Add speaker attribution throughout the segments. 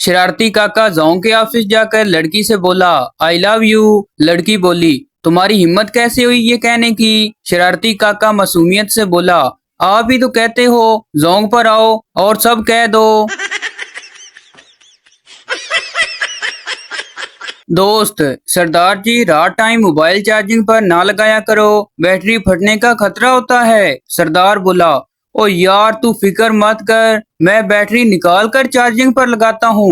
Speaker 1: शरारती काका जोंग के ऑफिस जाकर लड़की से बोला, आई लव यू। लड़की बोली, तुम्हारी हिम्मत कैसे हुई ये कहने की। शरारती काका मासूमियत से बोला, आप ही तो कहते हो, जोंग पर आओ और सब कह दो। दोस्त, सरदार जी रात टाइम मोबाइल चार्जिंग पर ना लगाया करो, बैटरी फटने का खतरा होता है। सरदार बोला, ओ यार तू फिक्र मत कर, मैं बैटरी निकाल कर चार्जिंग पर लगाता हूँ।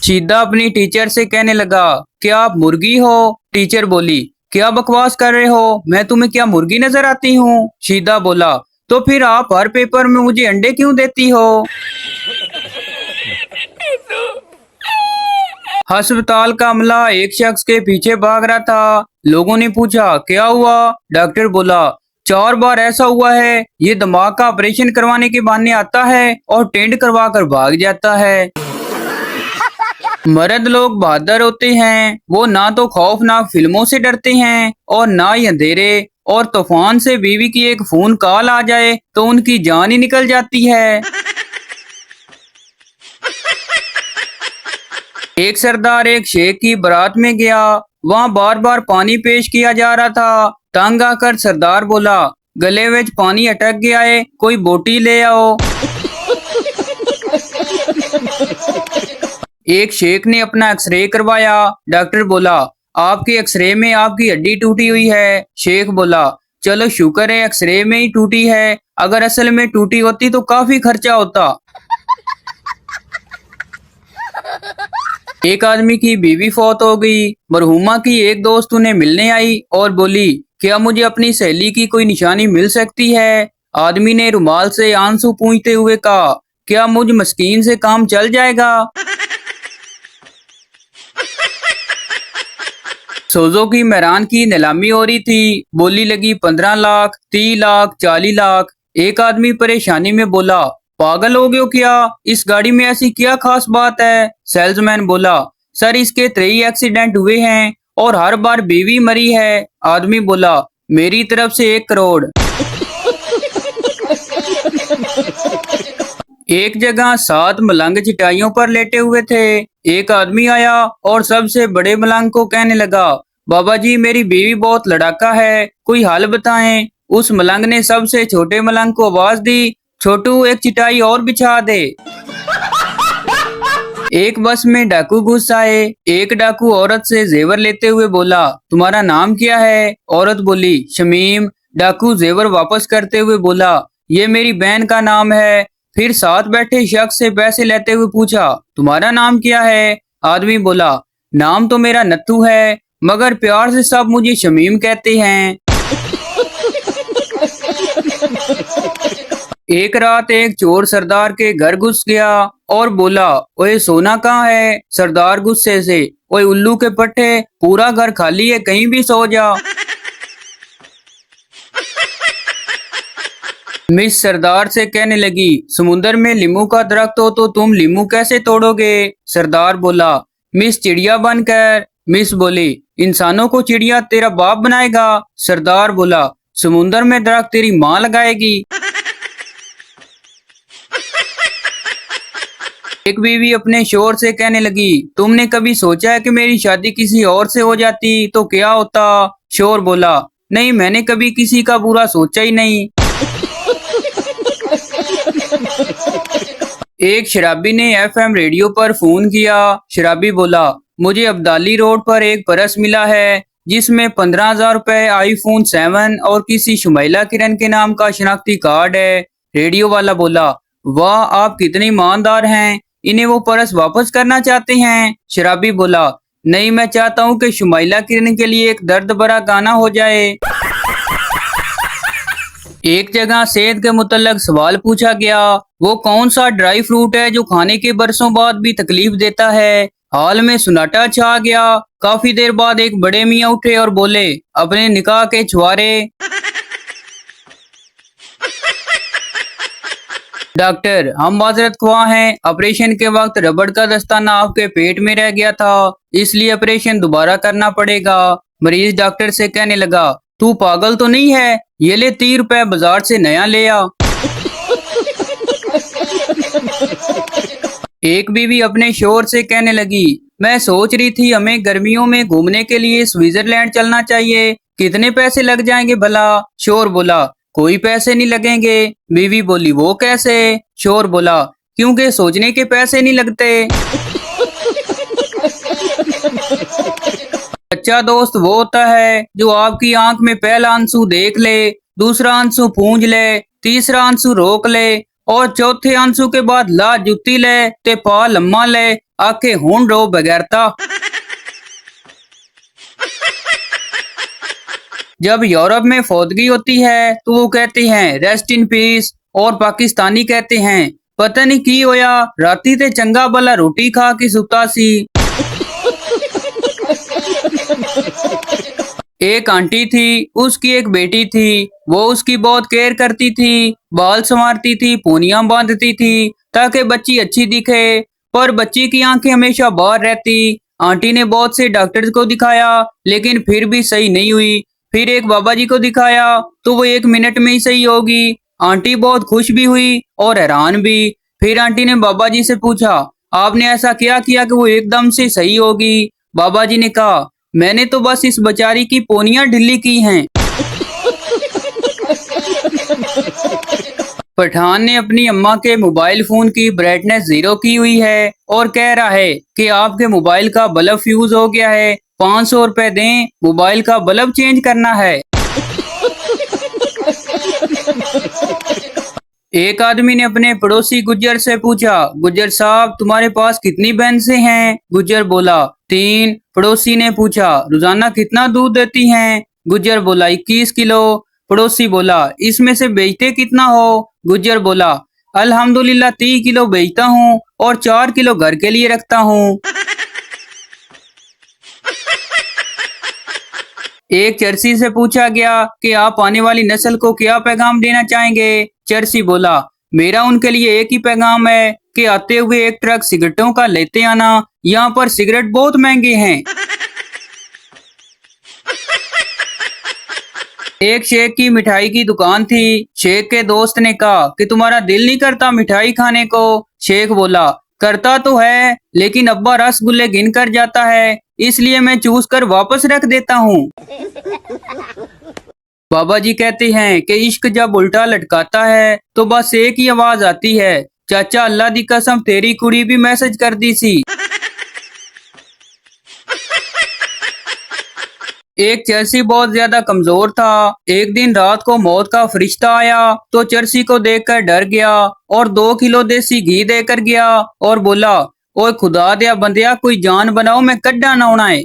Speaker 1: शीदा अपनी टीचर से कहने लगा, क्या आप मुर्गी हो। टीचर बोली, क्या बकवास कर रहे हो, मैं तुम्हें क्या मुर्गी नजर आती हूँ। शीदा बोला, तो फिर आप हर पेपर में मुझे अंडे क्यों देती हो। अस्पताल का अमला एक शख्स के पीछे भाग रहा था। लोगों ने पूछा, क्या हुआ। डॉक्टर बोला, 4 बार ऐसा हुआ है, ये दिमाग का ऑपरेशन करवाने के बहाने आता है और टेंट करवा कर भाग जाता है। मर्द लोग बहादुर होते हैं, वो ना तो खौफनाक फिल्मों से डरते हैं और ना ही अंधेरे और तूफान से। बीवी की एक फोन कॉल आ जाए तो उनकी जान ही निकल जाती है। एक सरदार एक शेख की बारात में गया, वहाँ बार बार पानी पेश किया जा रहा था। तंग आकर सरदार बोला, गले में पानी अटक गया है, कोई बोटी ले आओ। एक शेख ने अपना एक्सरे करवाया। डॉक्टर बोला, आपके एक्सरे में आपकी हड्डी टूटी हुई है। शेख बोला, चलो शुक्र है एक्सरे में ही टूटी है, अगर असल में टूटी होती तो काफी खर्चा होता। एक आदमी की बीवी फौत हो गई। मरहुमा की एक दोस्त उन्हें मिलने आई और बोली, क्या मुझे अपनी सहेली की कोई निशानी मिल सकती है। आदमी ने रुमाल से आंसू पूंछते हुए कहा, क्या मुझ मस्कीन से काम चल जाएगा। सोजो की मेहरान की नीलामी हो रही थी। बोली लगी, 15 लाख, 30 लाख, 40 लाख। एक आदमी परेशानी में बोला, पागल हो गए क्या, इस गाड़ी में ऐसी क्या खास बात है। सेल्समैन बोला, सर इसके 3 एक्सीडेंट हुए हैं और हर बार बीवी मरी है। आदमी बोला, मेरी तरफ से 1 करोड़। एक जगह 7 मलंग चटाइयों पर लेटे हुए थे। एक आदमी आया और सबसे बड़े मलंग को कहने लगा, बाबा जी मेरी बीवी बहुत लड़ाका है, कोई हल बताएं। उस मलंग ने सबसे छोटे मलंग को आवाज दी, छोटू एक चटाई और बिछा दे। एक बस में डाकू घुस आए। एक डाकू औरत से जेवर लेते हुए बोला, तुम्हारा नाम क्या है। औरत बोली, शमीम। डाकू जेवर वापस करते हुए बोला, ये मेरी बहन का नाम है। फिर साथ बैठे शख्स से पैसे लेते हुए पूछा, तुम्हारा नाम क्या है। आदमी बोला, नाम तो मेरा नत्थू है, मगर प्यार से सब मुझे शमीम कहते हैं। एक रात एक चोर सरदार के घर घुस गया और बोला, ओए सोना कहाँ है। सरदार गुस्से से, ओए उल्लू के पट्टे, पूरा घर खाली है, कहीं भी सो जा। मिस सरदार से कहने लगी, समुंदर में लीमू का दरख्त हो तो तुम लीमू कैसे तोड़ोगे। सरदार बोला, मिस चिड़िया बनकर। मिस बोली, इंसानों को चिड़िया तेरा बाप बनाएगा। सरदार बोला, समुंदर में दरख्त तेरी माँ लगाएगी। एक बीवी अपने शोहर से कहने लगी, तुमने कभी सोचा है कि मेरी शादी किसी और से हो जाती तो क्या होता। शोहर बोला, नहीं मैंने कभी किसी का बुरा सोचा ही नहीं। एक शराबी ने FM रेडियो पर फोन किया। शराबी बोला, मुझे अब्दाली रोड पर एक परस मिला है जिसमें 15,000 रुपए, iPhone 7 और किसी शुमैला किरण के नाम का शनाख्ती कार्ड है। रेडियो वाला बोला, वाह आप कितने ईमानदार हैं, इन्हें वो परस वापस करना चाहते हैं। शराबी बोला, नहीं मैं चाहता हूँ कि शुमैला किरण के लिए एक दर्द भरा गाना हो जाए। एक जगह सेहत के मुतल्लक सवाल पूछा गया, वो कौन सा ड्राई फ्रूट है जो खाने के बरसों बाद भी तकलीफ देता है। हाल में सन्नाटा छा गया। काफी देर बाद एक बड़े मियाँ उठे और बोले, अपने निकाह के छुआरे। डॉक्टर, हम माजरत ख्वाह हैं, ऑपरेशन के वक्त रबड़ का दस्ताना आपके पेट में रह गया था, इसलिए ऑपरेशन दोबारा करना पड़ेगा। मरीज डॉक्टर से कहने लगा, तू पागल तो नहीं है, ये ले 30 रुपए बाजार से नया ले आ। एक बीवी अपने शोहर से कहने लगी, मैं सोच रही थी हमें गर्मियों में घूमने के लिए स्विट्जरलैंड चलना चाहिए, कितने पैसे लग जाएंगे भला? शोहर बोला, कोई पैसे नहीं लगेंगे। बीवी बोली, वो कैसे? शोहर बोला, क्योंकि सोचने के पैसे नहीं लगते। सच्चा दोस्त वो होता है जो आपकी आंख में पहला आंसू देख ले, दूसरा आंसू पूंछ ले, तीसरा आंसू रोक ले और चौथे आंसू के बाद ला जुत्ती ले ते पा लम्मा ले, आके हूं रो बगैरता। जब यूरोप में फौतगी होती है तो वो कहते हैं रेस्ट इन पीस, और पाकिस्तानी कहते हैं पता नहीं की होया, राती ते चंगा भला रोटी खा के सुता सी। एक आंटी थी, उसकी एक बेटी थी, वो उसकी बहुत केयर करती थी, बाल संवारती थी, पूनियां बांधती थी ताकि बच्ची अच्छी दिखे, पर बच्ची की आंखें हमेशा बाहर रहती। आंटी ने बहुत से डॉक्टर्स को दिखाया लेकिन फिर भी सही नहीं हुई। फिर एक बाबा जी को दिखाया तो वो 1 मिनट में ही सही होगी। आंटी बहुत खुश भी हुई और हैरान भी। फिर आंटी ने बाबा जी से पूछा, आपने ऐसा क्या किया कि वो एकदम से सही होगी? बाबा जी ने कहा, मैंने तो बस इस बेचारी की पोनियां ढीली की हैं। पठान ने अपनी अम्मा के मोबाइल फोन की ब्राइटनेस 0 की हुई है और कह रहा है कि आपके मोबाइल का बल्ब फ्यूज हो गया है, 500 रुपए दें, मोबाइल का बल्ब चेंज करना है। एक आदमी ने अपने पड़ोसी गुज्जर से पूछा, गुज्जर साहब तुम्हारे पास कितनी भैंसें हैं? गुज्जर बोला, 3। पड़ोसी ने पूछा, रोजाना कितना दूध देती हैं? गुज्जर बोला, 21 किलो। पड़ोसी बोला, इसमें से बेचते कितना हो? गुज्जर बोला, अल्हम्दुलिल्लाह 30 किलो बेचता हूँ और 4 किलो घर के लिए रखता हूँ। एक चरसी से पूछा गया कि आप आने वाली नस्ल को क्या पैगाम देना चाहेंगे? चरसी बोला, मेरा उनके लिए एक ही पैगाम है कि आते हुए एक ट्रक सिगरेटों का लेते आना, यहाँ पर सिगरेट बहुत महंगे हैं। एक शेख की मिठाई की दुकान थी। शेख के दोस्त ने कहा कि तुम्हारा दिल नहीं करता मिठाई खाने को? शेख बोला, करता तो है लेकिन अब्बा रसगुल्ले गिन कर जाता है, इसलिए मैं चूस कर वापस रख देता हूँ। बाबा जी कहते हैं कि इश्क जब उल्टा लटकाता है तो बस एक ही आवाज आती है, चाचा अल्लाह दी कसम तेरी कुड़ी भी मैसेज कर दी सी। एक चरसी बहुत ज्यादा कमजोर था। एक दिन रात को मौत का फरिश्ता आया तो चरसी को देखकर डर गया और 2 किलो देसी घी देकर गया और बोला, ओए खुदा दिया बंदिया कोई जान बनाओ, मैं कड्डा ना होना है।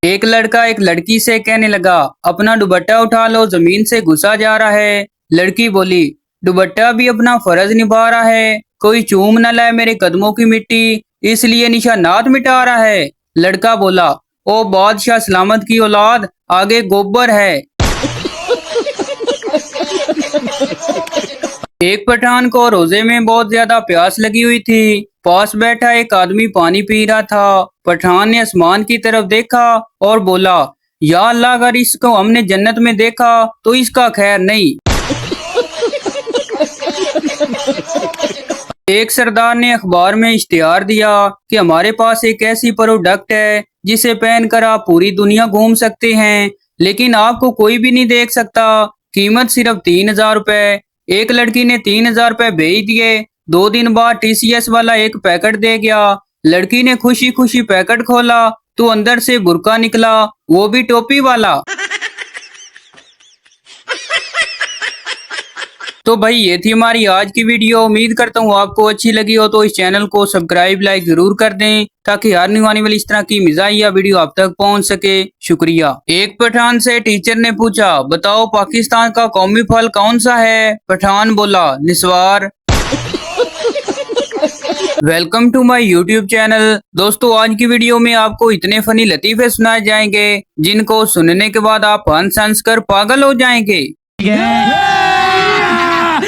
Speaker 1: एक लड़का एक लड़की से कहने लगा, अपना दुपट्टा उठा लो, जमीन से घुसा जा रहा है। लड़की बोली, दुपट्टा भी अपना फर्ज निभा रहा है, कोई चूम न लाए मेरे कदमों की मिट्टी, इसलिए निशानात मिटा रहा है। लड़का बोला, ओ बादशाह सलामत की औलाद, आगे गोबर है। एक पठान को रोजे में बहुत ज्यादा प्यास लगी हुई थी। पास बैठा एक आदमी पानी पी रहा था। पठान ने आसमान की तरफ देखा और बोला, या अल्लाह अगर इसको हमने जन्नत में देखा तो इसका खैर नहीं। एक सरदार ने अखबार में इश्तिहार दिया कि हमारे पास एक ऐसी प्रोडक्ट है जिसे पहनकर आप पूरी दुनिया घूम सकते हैं, लेकिन आपको कोई भी नहीं देख सकता, कीमत सिर्फ 3000 रुपए। एक लड़की ने 3000 रुपए भेज दिए। 2 दिन बाद TCS वाला एक पैकेट दे गया। लड़की ने खुशी खुशी पैकेट खोला तो अंदर से बुर्का निकला, वो भी टोपी वाला। तो भाई ये थी हमारी आज की वीडियो। उम्मीद करता हूँ आपको अच्छी लगी हो, तो इस चैनल को सब्सक्राइब लाइक जरूर कर दें ताकि हर आने वाली इस तरह की मिजाहिया वीडियो आप तक पहुँच सके। शुक्रिया। एक पठान से टीचर ने पूछा, बताओ पाकिस्तान का कौमी फल कौन सा है? पठान बोला, निस्वार। Welcome to my YouTube channel. दोस्तों आज की वीडियो में आपको इतने फनी लतीफे सुनाए जाएंगे जिनको सुनने के बाद आप हंस हंस कर पागल हो जाएंगे।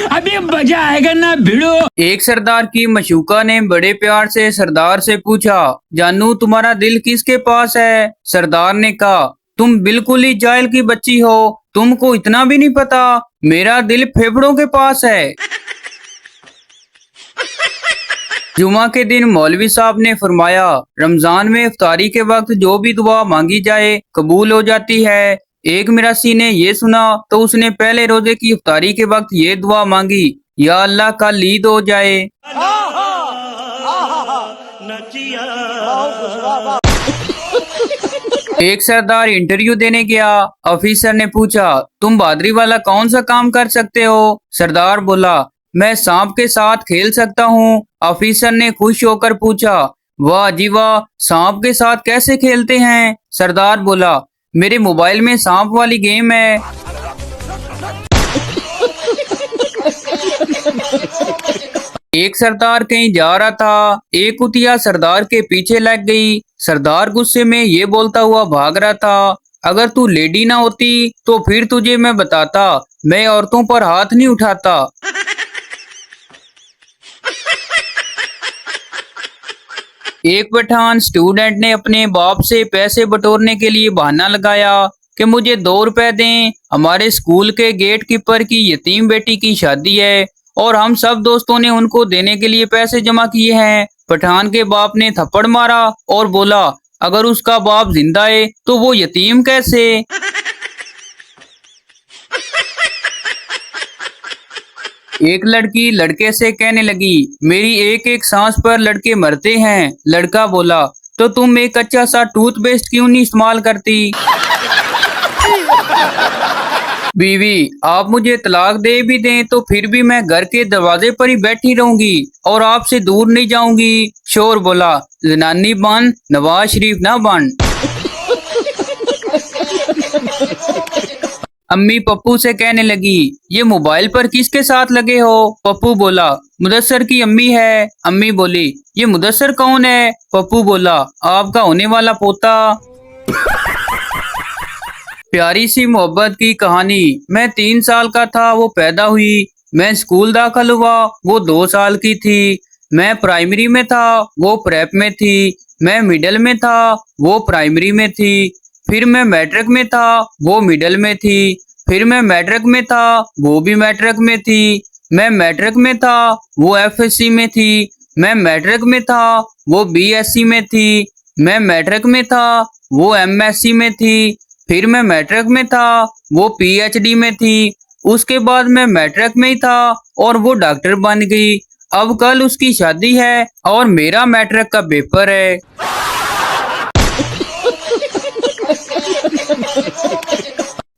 Speaker 1: अभी मजा आएगा ना भिड़ो। एक सरदार की मशूका ने बड़े प्यार से सरदार से पूछा, जानू तुम्हारा दिल किसके पास है? सरदार ने कहा, तुम बिल्कुल ही जाहिल की बच्ची हो, तुमको इतना भी नहीं पता, मेरा दिल फेफड़ों के पास है। जुमा के दिन मौलवी साहब ने फरमाया, रमजान में इफ्तारी के वक्त जो भी दुआ मांगी जाए कबूल हो जाती है। एक मिरासी ने ये सुना तो उसने पहले रोजे की इफ्तारी के वक्त ये दुआ मांगी, या अल्लाह कल ईद हो जाए। एक सरदार इंटरव्यू देने गया। ऑफिसर ने पूछा, तुम बहादुरी वाला कौन सा काम कर सकते हो? सरदार बोला, मैं सांप के साथ खेल सकता हूँ। ऑफिसर ने खुश होकर पूछा, वाह जी वाह, सांप के साथ कैसे खेलते हैं? सरदार बोला, मेरे मोबाइल में सांप वाली गेम है। एक सरदार कहीं जा रहा था, एक कुतिया सरदार के पीछे लग गई। सरदार गुस्से में ये बोलता हुआ भाग रहा था, अगर तू लेडी ना होती तो फिर तुझे मैं बताता, मैं औरतों पर हाथ नहीं उठाता। एक पठान स्टूडेंट ने अपने बाप से पैसे बटोरने के लिए बहाना लगाया कि मुझे 2 रुपए दें, हमारे स्कूल के गेट कीपर की यतीम बेटी की शादी है और हम सब दोस्तों ने उनको देने के लिए पैसे जमा किए हैं। पठान के बाप ने थप्पड़ मारा और बोला, अगर उसका बाप जिंदा है तो वो यतीम कैसे? एक लड़की लड़के से कहने लगी, मेरी एक एक सांस पर लड़के मरते हैं। लड़का बोला, तो तुम एक अच्छा सा टूथपेस्ट क्यों नहीं इस्तेमाल करती? बीवी, आप मुझे तलाक दे भी दें तो फिर भी मैं घर के दरवाजे पर ही बैठी रहूंगी और आपसे दूर नहीं जाऊंगी। शोर बोला, जनानी बन, नवाज शरीफ ना बन। अम्मी पप्पू से कहने लगी, ये मोबाइल पर किसके साथ लगे हो? पप्पू बोला, मुदस्सर की अम्मी है। अम्मी बोली, ये मुदस्सर कौन है? पप्पू बोला, आपका होने वाला पोता। प्यारी सी मोहब्बत की कहानी। मैं 3 साल का था, वो पैदा हुई। मैं स्कूल दाखिल हुआ, वो 2 साल की थी। मैं प्राइमरी में था, वो प्रेप में थी। मैं मिडिल में था, वो प्राइमरी में थी। फिर मैं मैट्रिक में था, वो मिडिल में थी। फिर मैं मैट्रिक में था, वो भी मैट्रिक में थी। मैं मैट्रिक में था, वो एफएससी में थी। मैं मैट्रिक में था, वो बीएससी में थी। मैं मैट्रिक में था, वो एमएससी में थी। फिर मैं मैट्रिक में था, वो पीएचडी में थी। उसके बाद मैं मैट्रिक में ही था और वो डॉक्टर बन गई। अब कल उसकी शादी है और मेरा मैट्रिक का पेपर है।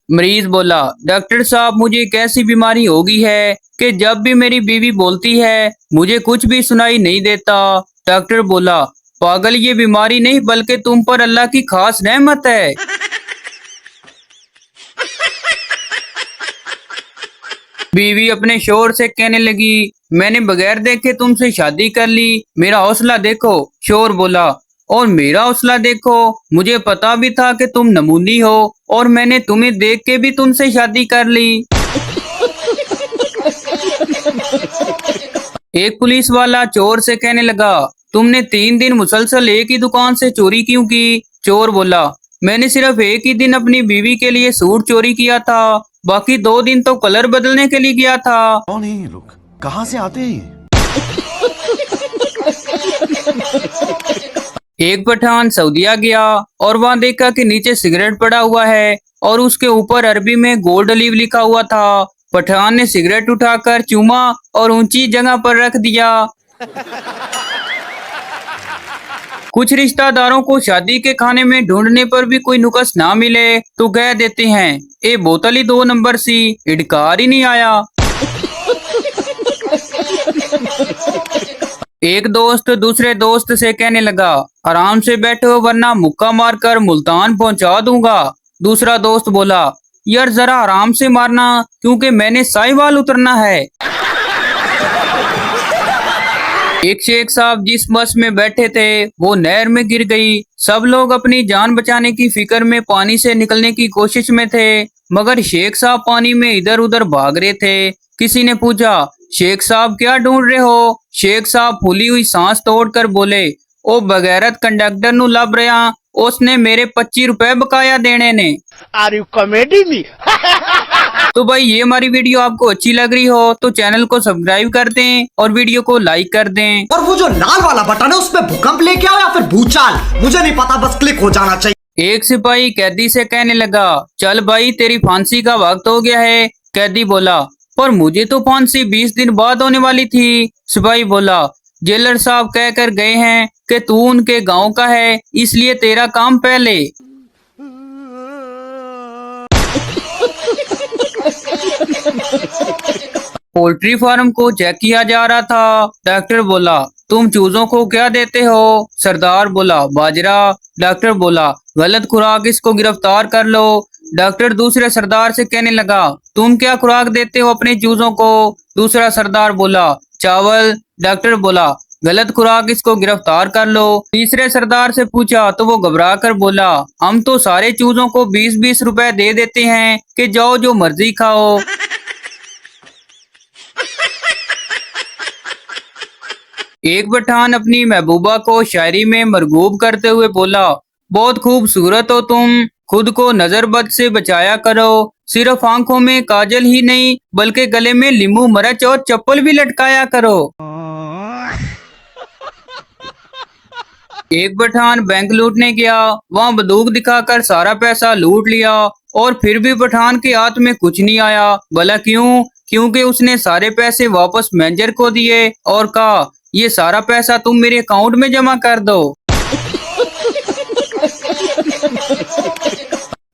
Speaker 1: मरीज बोला, डॉक्टर साहब मुझे कैसी बीमारी हो गई है कि जब भी मेरी बीवी बोलती है मुझे कुछ भी सुनाई नहीं देता। डॉक्टर बोला, पागल, ये बीमारी नहीं बल्कि तुम पर अल्लाह की खास रहमत है। बीवी अपने शोहर से कहने लगी, मैंने बगैर देखे तुमसे शादी कर ली, मेरा हौसला देखो। शोहर बोला, और मेरा हौसला देखो, मुझे पता भी था कि तुम नमूनी हो और मैंने तुम्हें देख के भी तुमसे शादी कर ली। एक पुलिस वाला चोर से कहने लगा, तुमने 3 दिन मुसलसल एक ही दुकान से चोरी क्यों की? चोर बोला, मैंने सिर्फ एक ही दिन अपनी बीवी के लिए सूट चोरी किया था, बाकी 2 दिन तो कलर बदलने के लिए गया था।
Speaker 2: कौन है ये लोग, कहाँ से आते हैं?
Speaker 1: एक पठान सऊदीया गया और वहां देखा कि नीचे सिगरेट पड़ा हुआ है और उसके ऊपर अरबी में गोल्ड लीव लिखा हुआ था। पठान ने सिगरेट उठाकर चूमा और ऊंची जगह पर रख दिया। कुछ रिश्तेदारों को शादी के खाने में ढूंढने पर भी कोई नुक्स ना मिले तो कह देते हैं, ए बोतल ही 2 नंबर सी, इडकार ही नहीं आया। एक दोस्त दूसरे दोस्त से कहने लगा, आराम से बैठो वरना मुक्का मारकर मुल्तान पहुंचा दूंगा। दूसरा दोस्त बोला, यार जरा आराम से मारना क्योंकि मैंने साहिवाल उतरना है। एक शेख साहब जिस बस में बैठे थे वो नहर में गिर गई। सब लोग अपनी जान बचाने की फिक्र में पानी से निकलने की कोशिश में थे, मगर शेख साहब पानी में इधर उधर भाग रहे थे। किसी ने पूछा, शेख साहब क्या ढूंढ रहे हो? शेख साहब फूली हुई सांस तोड़कर बोले, ओ बगैरत कंडक्टर नु लब रहा, उसने मेरे 25 रुपए बकाया देने ने।
Speaker 3: Are you comedy me?
Speaker 1: तो भाई ये हमारी वीडियो आपको अच्छी लग रही हो तो चैनल को सब्सक्राइब कर दें और वीडियो को लाइक कर दें।
Speaker 3: और वो जो लाल वाला बटन है उसमें भूकंप लेके आओ या फिर भूचाल, मुझे नहीं पता, बस क्लिक हो जाना चाहिए।
Speaker 1: एक सिपाही कैदी से कहने लगा, चल भाई तेरी फांसी का वक्त हो गया है। कैदी बोला, पर मुझे तो फांसी 20 दिन बाद होने वाली थी। सिपाही बोला, जेलर साहब कह कर गए हैं कि तू उनके गांव का है, इसलिए तेरा काम पहले। पोल्ट्री फार्म को चेक किया जा रहा था। डॉक्टर बोला, तुम चूजों को क्या देते हो? सरदार बोला, बाजरा। डॉक्टर बोला, गलत खुराक, इसको गिरफ्तार कर लो। डॉक्टर दूसरे सरदार से कहने लगा, तुम क्या खुराक देते हो अपने चूजों को? दूसरा सरदार बोला, चावल। डॉक्टर बोला, गलत खुराक, इसको गिरफ्तार कर लो। तीसरे सरदार से पूछा तो वो घबरा कर बोला, हम तो सारे चूजों को 20-20 रुपए दे देते हैं कि जाओ जो मर्जी खाओ। एक पठान अपनी महबूबा को शायरी में मरगूब करते हुए बोला, बहुत खूबसूरत हो तुम, खुद को नजरबद से बचाया करो, सिर्फ आंखों में काजल ही नहीं बल्कि गले में लींबू मिर्च और चप्पल भी लटकाया करो। एक पठान बैंक लूटने गया, वहाँ बंदूक दिखाकर सारा पैसा लूट लिया और फिर भी पठान के हाथ में कुछ नहीं आया। भला क्यों? क्योंकि उसने सारे पैसे वापस मैनेजर को दिए और कहा, ये सारा पैसा तुम मेरे अकाउंट में जमा कर दो।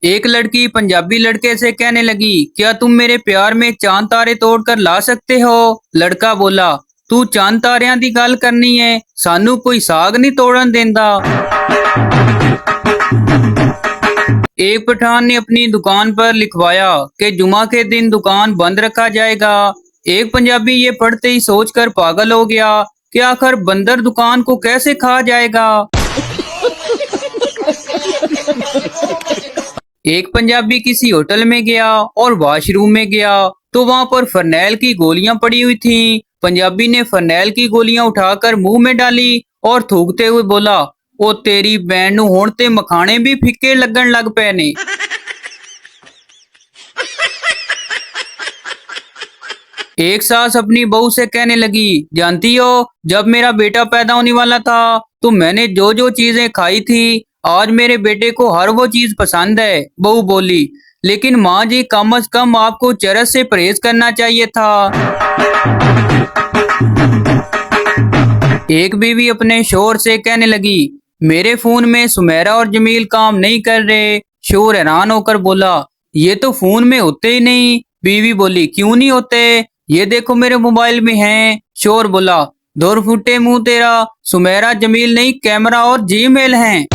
Speaker 1: एक लड़की पंजाबी लड़के से कहने लगी, क्या तुम मेरे प्यार में चांद तारे तोड़कर ला सकते हो? लड़का बोला, तू चांद तारियां दी गल करनी है, सानू कोई साग नहीं तोड़न देंदा। एक पठान ने अपनी दुकान पर लिखवाया कि जुमा के दिन दुकान बंद रखा जाएगा। एक पंजाबी ये पढ़ते ही सोचकर पागल हो गया कि आखिर बंदर दुकान को कैसे खा जाएगा। एक पंजाबी किसी होटल में गया और वॉशरूम में गया तो वहाँ पर फरनैल की गोलियां पड़ी हुई थीं। पंजाबी ने फरनैल की गोलियां उठाकर मुंह में डाली और थूकते हुए बोला, ओ तेरी बैन नूं हुण ते मखाने भी फिक्के लगन लग पे ने। एक सास अपनी बहू से कहने लगी, जानती हो जब मेरा बेटा पैदा होने वाला था तो मैंने जो जो चीजें खाई थी, आज मेरे बेटे को हर वो चीज पसंद है। बहू बोली, लेकिन माँ जी कम से कम आपको चरस से परहेज करना चाहिए था। एक बीवी अपने शोहर से कहने लगी, मेरे फोन में सुमेरा और जमील काम नहीं कर रहे। शोहर हैरान होकर बोला, ये तो फोन में होते ही नहीं। बीवी बोली, क्यों नहीं होते? ये देखो मेरे मोबाइल में हैं। शोहर बोला, दूर फुटे मुंह तेरा, सुमेरा जमील नहीं कैमरा और जीमेल हैं।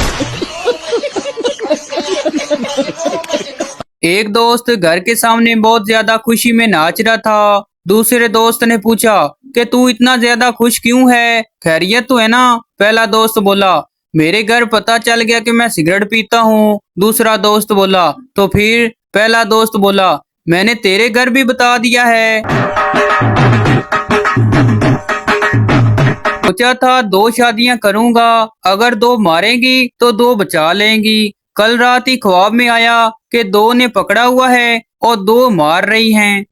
Speaker 1: एक दोस्त घर के सामने बहुत ज्यादा खुशी में नाच रहा था। दूसरे दोस्त ने पूछा कि तू इतना ज्यादा खुश क्यों है, खैरियत तो है ना? पहला दोस्त बोला, मेरे घर पता चल गया कि मैं सिगरेट पीता हूँ। दूसरा दोस्त बोला, तो फिर? पहला दोस्त बोला, मैंने तेरे घर भी बता दिया है। सोचा था 2 शादियां करूंगा, अगर 2 मारेंगी तो 2 बचा लेंगी। कल रात ही ख्वाब में आया कि 2 ने पकड़ा हुआ है और 2 मार रही हैं।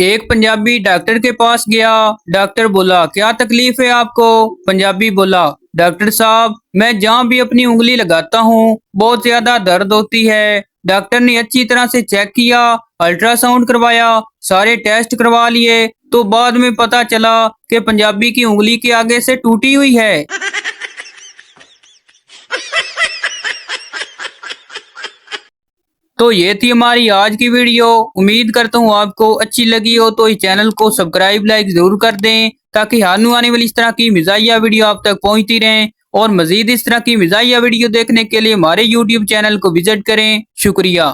Speaker 1: एक पंजाबी डॉक्टर के पास गया। डॉक्टर बोला, क्या तकलीफ है आपको? पंजाबी बोला, डॉक्टर साहब मैं जहाँ भी अपनी उंगली लगाता हूँ बहुत ज्यादा दर्द होती है। डॉक्टर ने अच्छी तरह से चेक किया, अल्ट्रासाउंड करवाया, सारे टेस्ट करवा लिए तो बाद में पता चला कि पंजाबी की उंगली के आगे से टूटी हुई है। तो ये थी हमारी आज की वीडियो। उम्मीद करता हूँ आपको अच्छी लगी हो तो इस चैनल को सब्सक्राइब लाइक जरूर कर दें ताकि आने वाली इस तरह की मिजाहिया वीडियो आप तक पहुंचती रहें। और मजीद इस तरह की मिजाहिया वीडियो देखने के लिए हमारे YouTube चैनल को विजिट करें। शुक्रिया।